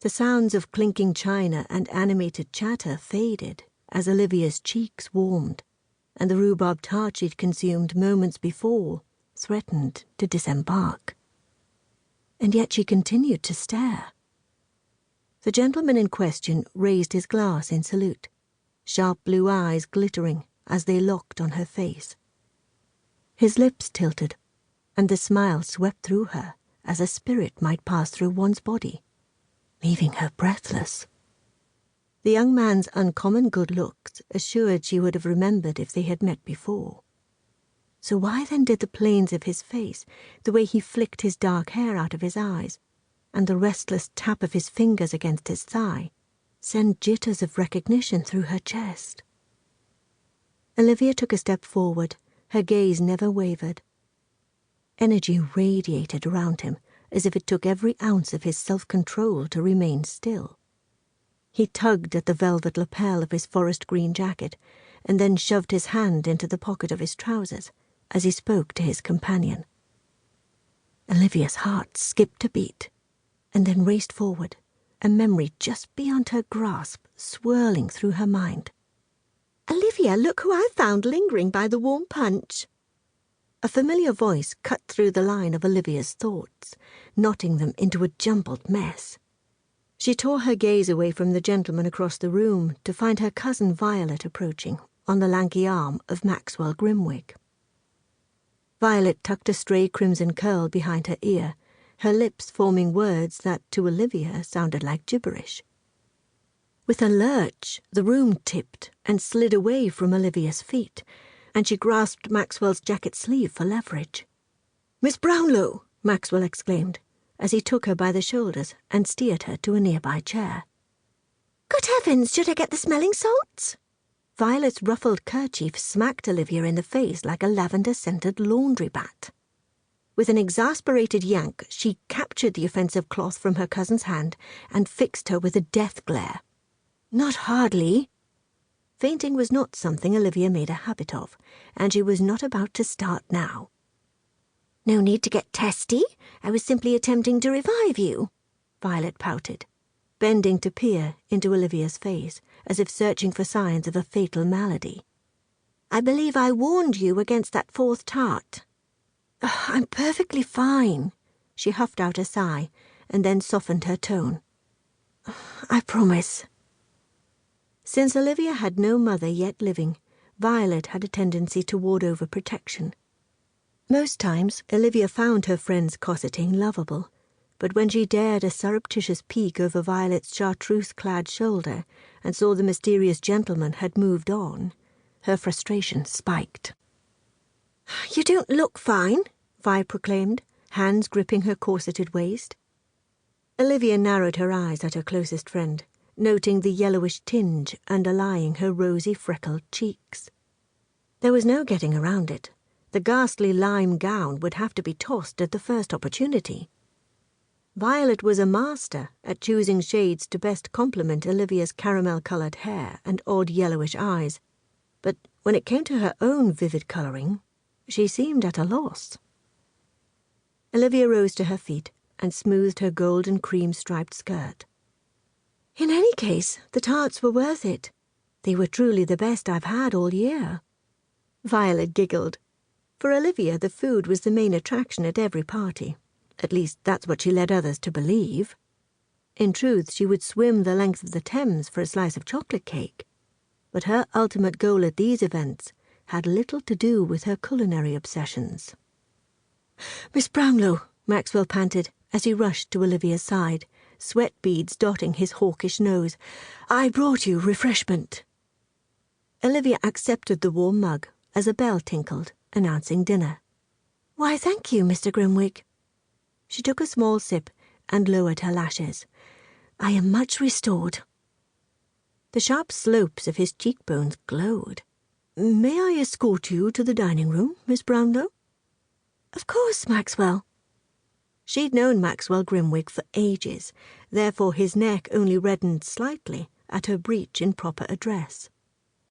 The sounds of clinking china and animated chatter faded as Olivia's cheeks warmed, and the rhubarb tart she'd consumed moments before threatened to disembark. And yet she continued to stare. The gentleman in question raised his glass in salute, sharp blue eyes glittering as they locked on her face. His lips tilted, and the smile swept through her as a spirit might pass through one's body, leaving her breathless. The young man's uncommon good looks assured she would have remembered if they had met before. So why then did the planes of his face, the way he flicked his dark hair out of his eyes, and the restless tap of his fingers against his thigh, send jitters of recognition through her chest? Olivia took a step forward, her gaze never wavered. Energy radiated around him, as if it took every ounce of his self-control to remain still. He tugged at the velvet lapel of his forest green jacket, and then shoved his hand into the pocket of his trousers as he spoke to his companion. Olivia's heart skipped a beat, and then raced forward, a memory just beyond her grasp swirling through her mind. "Olivia, look who I found lingering by the warm punch." A familiar voice cut through the line of Olivia's thoughts, knotting them into a jumbled mess. She tore her gaze away from the gentleman across the room to find her cousin Violet approaching on the lanky arm of Maxwell Grimwig. Violet tucked a stray crimson curl behind her ear, her lips forming words that to Olivia sounded like gibberish. With a lurch, the room tipped and slid away from Olivia's feet, and she grasped Maxwell's jacket sleeve for leverage. "Miss Brownlow!" Maxwell exclaimed, as he took her by the shoulders and steered her to a nearby chair. "Good heavens, should I get the smelling salts?" Violet's ruffled kerchief smacked Olivia in the face like a lavender-scented laundry bat. With an exasperated yank, she captured the offensive cloth from her cousin's hand and fixed her with a death glare. "Not hardly." Fainting was not something Olivia made a habit of, and she was not about to start now. "No need to get testy. I was simply attempting to revive you," Violet pouted, bending to peer into Olivia's face, as if searching for signs of a fatal malady. "I believe I warned you against that fourth tart." "I'm perfectly fine." She huffed out a sigh, and then softened her tone. "I promise." Since Olivia had no mother yet living, Violet had a tendency to ward over protection. Most times Olivia found her friend's cosseting lovable, but when she dared a surreptitious peek over Violet's chartreuse-clad shoulder and saw the mysterious gentleman had moved on, her frustration spiked. "You don't look fine," Vi proclaimed, hands gripping her corseted waist. Olivia narrowed her eyes at her closest friend, noting the yellowish tinge underlying her rosy freckled cheeks. There was no getting around it. The ghastly lime gown would have to be tossed at the first opportunity. Violet was a master at choosing shades to best complement Olivia's caramel-coloured hair and odd yellowish eyes, but when it came to her own vivid colouring, she seemed at a loss. Olivia rose to her feet and smoothed her golden cream-striped skirt. "In any case, the tarts were worth it. They were truly the best I've had all year." Violet giggled. For Olivia, the food was the main attraction at every party. At least that's what she led others to believe. In truth, she would swim the length of the Thames for a slice of chocolate cake. But her ultimate goal at these events had little to do with her culinary obsessions. "Miss Brownlow," Maxwell panted as he rushed to Olivia's side, sweat beads dotting his hawkish nose, "I brought you refreshment." Olivia accepted the warm mug as a bell tinkled, announcing dinner. "Why, thank you, Mr. Grimwig." She took a small sip and lowered her lashes. "I am much restored." The sharp slopes of his cheekbones glowed. "May I escort you to the dining room, Miss Brownlow?" "Of course, Maxwell." She'd known Maxwell Grimwig for ages, therefore his neck only reddened slightly at her breach in proper address.